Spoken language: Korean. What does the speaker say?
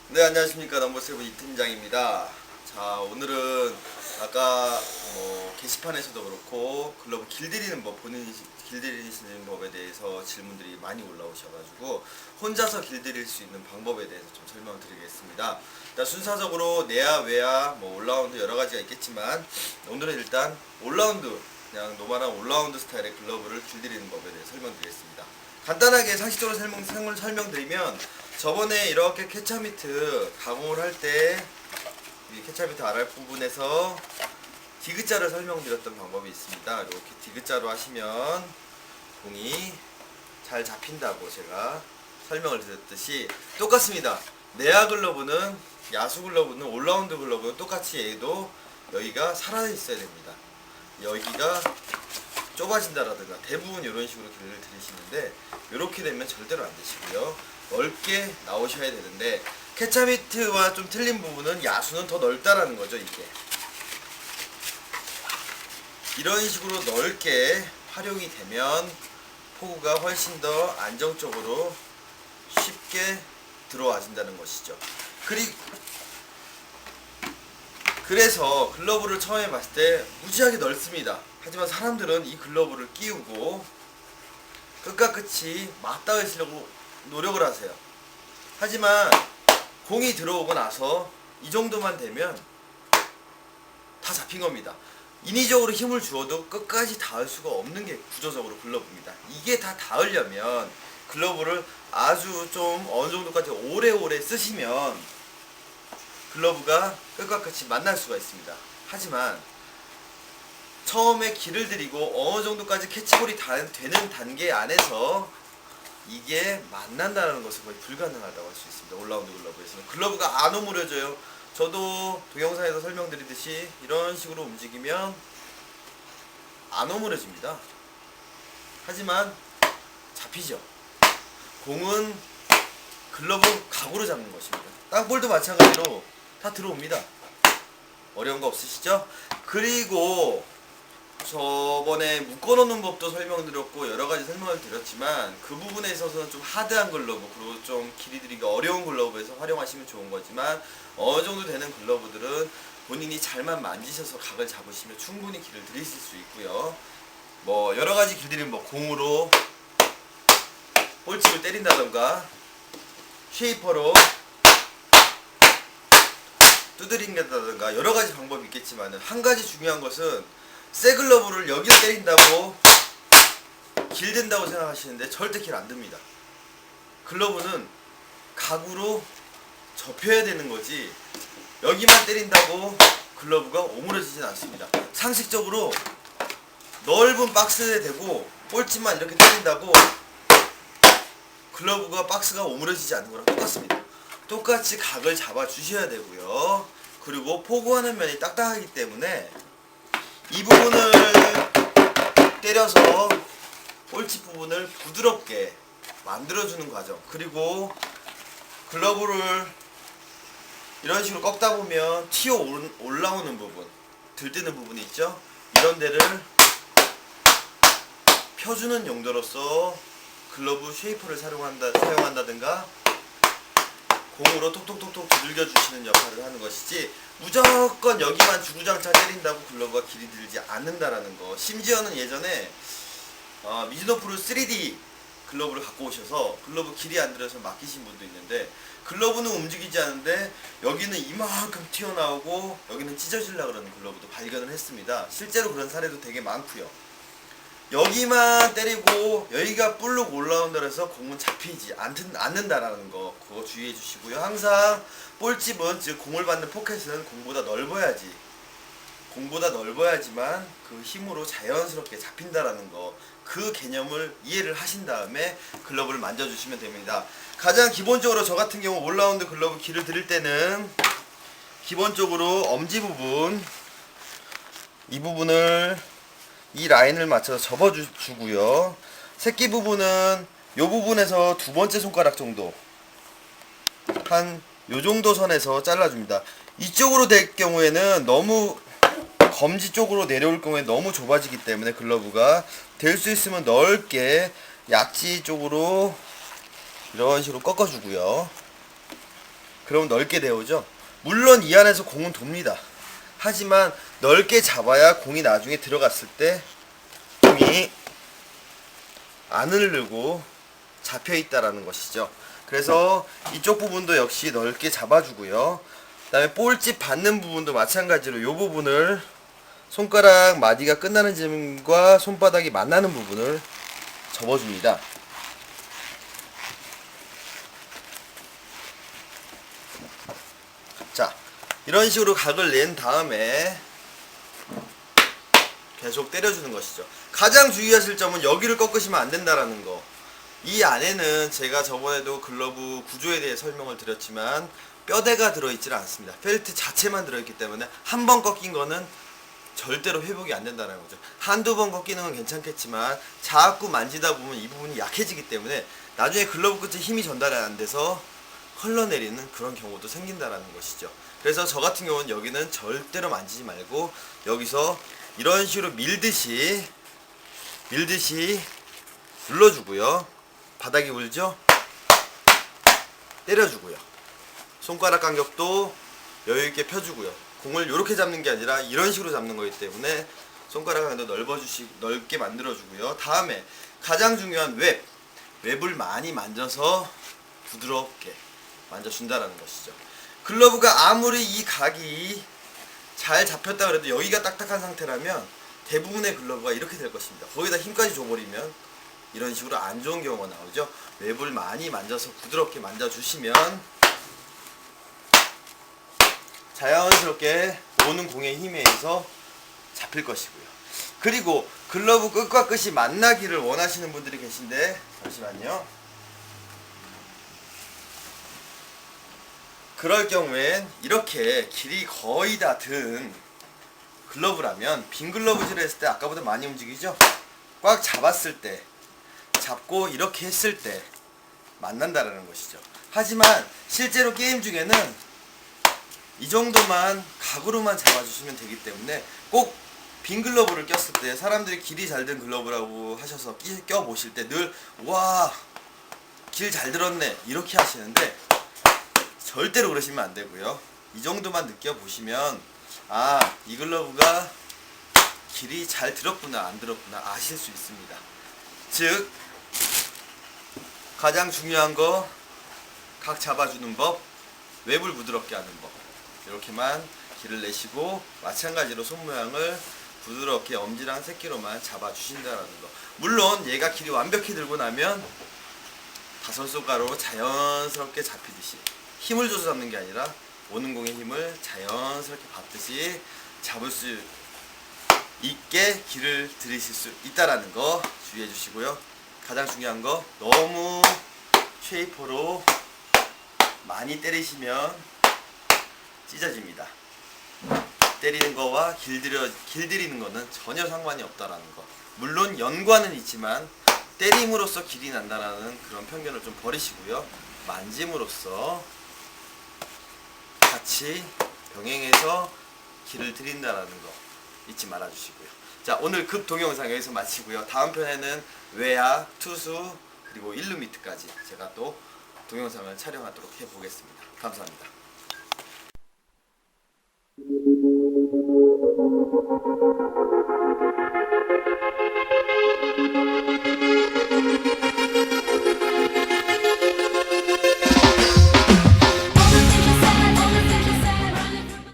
네, 안녕하십니까. 넘버세븐 이 팀장입니다. 자, 오늘은 아까 게시판에서도 그렇고 글러브 길들이는 법, 본인이 길들이시는 법에 대해서 질문들이 많이 올라오셔가지고 혼자서 길들일 수 있는 방법에 대해서 좀 설명을 드리겠습니다. 일단 순서적으로 내야, 외야, 올라운드 여러 가지가 있겠지만 오늘은 일단 올라운드, 그냥 노멀한 올라운드 스타일의 글러브를 길들이는 법에 대해 설명드리겠습니다. 간단하게 상식적으로 설명드리면 저번에 이렇게 캐쳐미트 가공을 할 때 이 캐쳐미트 아랫 부분에서 디귿자를 설명드렸던 방법이 있습니다. 이렇게 디귿자로 하시면 공이 잘 잡힌다고 제가 설명을 드렸듯이 똑같습니다. 내야 글러브는, 야수 글러브는, 올라운드 글러브는 똑같이 얘도 여기가 살아 있어야 됩니다. 여기가 좁아진다라든가 대부분 이런 식으로 길을 들이시는데 이렇게 되면 절대로 안 되시고요. 넓게 나오셔야 되는데 캐쳐미트와 좀 틀린 부분은 야수는 더 넓다라는 거죠. 이게 이런 식으로 넓게 활용이 되면 포구가 훨씬 더 안정적으로 쉽게 들어와진다는 것이죠. 그래서 글러브를 처음에 봤을 때 무지하게 넓습니다. 하지만 사람들은 이 글러브를 끼우고 끝과 끝이 맞닿으시려고 노력을 하세요. 하지만 공이 들어오고 나서 이 정도만 되면 다 잡힌 겁니다. 인위적으로 힘을 주어도 끝까지 닿을 수가 없는 게 구조적으로 글러브입니다. 이게 다 닿으려면 글러브를 아주 좀 어느 정도까지 오래오래 쓰시면 글러브가 끝과 끝이 만날 수가 있습니다. 하지만 처음에 길을 들이고 어느 정도까지 캐치볼이 되는 단계 안에서 이게 만난다는 것은 거의 불가능하다고 할 수 있습니다. 올라운드 글러브에서는 글러브가 안 오므려져요. 저도 동영상에서 설명드리듯이 이런 식으로 움직이면 안 오므려집니다. 하지만 잡히죠. 공은 글러브 각으로 잡는 것입니다. 땅볼도 마찬가지로 다 들어옵니다. 어려운 거 없으시죠? 그리고 저번에 묶어놓는 법도 설명드렸고 여러가지 설명을 드렸지만 그 부분에 있어서는 좀 하드한 글러브, 그리고 좀 길이 들이기 어려운 글러브에서 활용하시면 좋은 거지만 어느 정도 되는 글러브들은 본인이 잘만 만지셔서 각을 잡으시면 충분히 길을 들이실 수 있고요. 여러가지 길들이는 법, 공으로 볼집을 때린다던가 쉐이퍼로 두드린다던가 여러가지 방법이 있겠지만 한 가지 중요한 것은 새 글러브를 여기를 때린다고 길든다고 생각하시는데 절대 길 안 듭니다. 글러브는 각으로 접혀야 되는 거지 여기만 때린다고 글러브가 오므려지진 않습니다. 상식적으로 넓은 박스에 대고 볼집만 이렇게 때린다고 글러브가 박스가 오므려지지 않는 거랑 똑같습니다. 똑같이 각을 잡아 주셔야 되고요. 그리고 포구하는 면이 딱딱하기 때문에 이 부분을 때려서 볼집 부분을 부드럽게 만들어주는 과정, 그리고 글러브를 이런 식으로 꺾다 보면 튀어 올라오는 부분, 들뜨는 부분이 있죠. 이런 데를 펴주는 용도로서 글러브 쉐이퍼를 사용한다든가 공으로 톡톡톡톡 두들겨 주시는 역할을 하는 것이지 무조건 여기만 주구장창 때린다고 글러브가 길이 들지 않는다라는 거. 심지어는 예전에 미즈노 프로 3D 글러브를 갖고 오셔서 글러브 길이 안 들어서 맡기신 분도 있는데 글러브는 움직이지 않는데 여기는 이만큼 튀어나오고 여기는 찢어지려고 그러는 글러브도 발견을 했습니다. 실제로 그런 사례도 되게 많고요. 여기만 때리고 여기가 볼록 올라온다 해서 공은 잡히지 않는다라는 거, 그거 주의해 주시고요. 항상 볼집은, 즉 공을 받는 포켓은 공보다 넓어야지만 그 힘으로 자연스럽게 잡힌다라는 거, 그 개념을 이해를 하신 다음에 글러브를 만져주시면 됩니다. 가장 기본적으로 저 같은 경우 올라운드 글러브 길을 들일 때는 기본적으로 엄지 부분, 이 부분을 이 라인을 맞춰서 접어주고요. 새끼 부분은 이 부분에서 두 번째 손가락 정도, 한 요 정도 선에서 잘라줍니다. 이쪽으로 될 경우에는 너무 검지 쪽으로 내려올 경우에 너무 좁아지기 때문에 글러브가 될 수 있으면 넓게 약지 쪽으로 이런 식으로 꺾어주고요. 그럼 넓게 데우죠. 물론 이 안에서 공은 돕니다. 하지만 넓게 잡아야 공이 나중에 들어갔을 때 공이 안 흐르고 잡혀있다라는 것이죠. 그래서 이쪽 부분도 역시 넓게 잡아주고요. 그 다음에 볼집 받는 부분도 마찬가지로 이 부분을 손가락 마디가 끝나는 점과 손바닥이 만나는 부분을 접어줍니다. 자, 이런 식으로 각을 낸 다음에 계속 때려주는 것이죠. 가장 주의하실 점은 여기를 꺾으시면 안 된다라는 거. 이 안에는 제가 저번에도 글러브 구조에 대해 설명을 드렸지만 뼈대가 들어있질 않습니다. 펠트 자체만 들어있기 때문에 한 번 꺾인 거는 절대로 회복이 안 된다는 거죠. 한두 번 꺾이는 건 괜찮겠지만 자꾸 만지다 보면 이 부분이 약해지기 때문에 나중에 글러브 끝에 힘이 전달이 안 돼서 흘러내리는 그런 경우도 생긴다라는 것이죠. 그래서 저 같은 경우는 여기는 절대로 만지지 말고 여기서 이런 식으로 밀듯이 눌러주고요. 바닥이 울죠? 때려주고요. 손가락 간격도 여유있게 펴주고요. 공을 이렇게 잡는 게 아니라 이런 식으로 잡는 거기 때문에 손가락 간격도 넓게 만들어주고요. 다음에 가장 중요한 웹을 많이 만져서 부드럽게 만져준다라는 것이죠. 글러브가 아무리 이 각이 잘 잡혔다 그래도 여기가 딱딱한 상태라면 대부분의 글러브가 이렇게 될 것입니다. 거기다 힘까지 줘버리면 이런 식으로 안 좋은 경우가 나오죠. 웹을 많이 만져서 부드럽게 만져주시면 자연스럽게 오는 공의 힘에 의해서 잡힐 것이고요. 그리고 글러브 끝과 끝이 만나기를 원하시는 분들이 계신데 잠시만요. 그럴 경우엔 이렇게 길이 거의 다 든 글러브라면 빈 글러브질을 했을 때 아까보다 많이 움직이죠? 꽉 잡았을 때 잡고 이렇게 했을 때 만난다라는 것이죠. 하지만 실제로 게임 중에는 이 정도만 각으로만 잡아주시면 되기 때문에 꼭 빈 글러브를 꼈을 때 사람들이 길이 잘 든 글러브라고 하셔서 껴보실 때 늘 와, 길 잘 들었네 이렇게 하시는데 절대로 그러시면 안 되고요. 이 정도만 느껴보시면 아, 이 글러브가 길이 잘 들었구나 안 들었구나 아실 수 있습니다. 즉 가장 중요한 거 각 잡아주는 법, 웹을 부드럽게 하는 법 이렇게만 길을 내시고 마찬가지로 손 모양을 부드럽게 엄지랑 새끼로만 잡아주신다는 거. 물론 얘가 길이 완벽히 들고 나면 다섯 손가락으로 자연스럽게 잡히듯이 힘을 줘서 잡는 게 아니라 오는 공의 힘을 자연스럽게 받듯이 잡을 수 있게 길을 들이실 수 있다라는 거 주의해 주시고요. 가장 중요한 거 너무 쉐이퍼로 많이 때리시면 찢어집니다. 때리는 거와 길들이는 거는 전혀 상관이 없다라는 거. 물론 연관은 있지만 때림으로써 길이 난다라는 그런 편견을 좀 버리시고요. 만짐으로써 같이 병행해서 길을 들인다라는 거 잊지 말아 주시고요. 자, 오늘 급 동영상 여기서 마치고요. 다음 편에는 외야, 투수, 그리고 1루미트까지 제가 또 동영상을 촬영하도록 해보겠습니다. 감사합니다.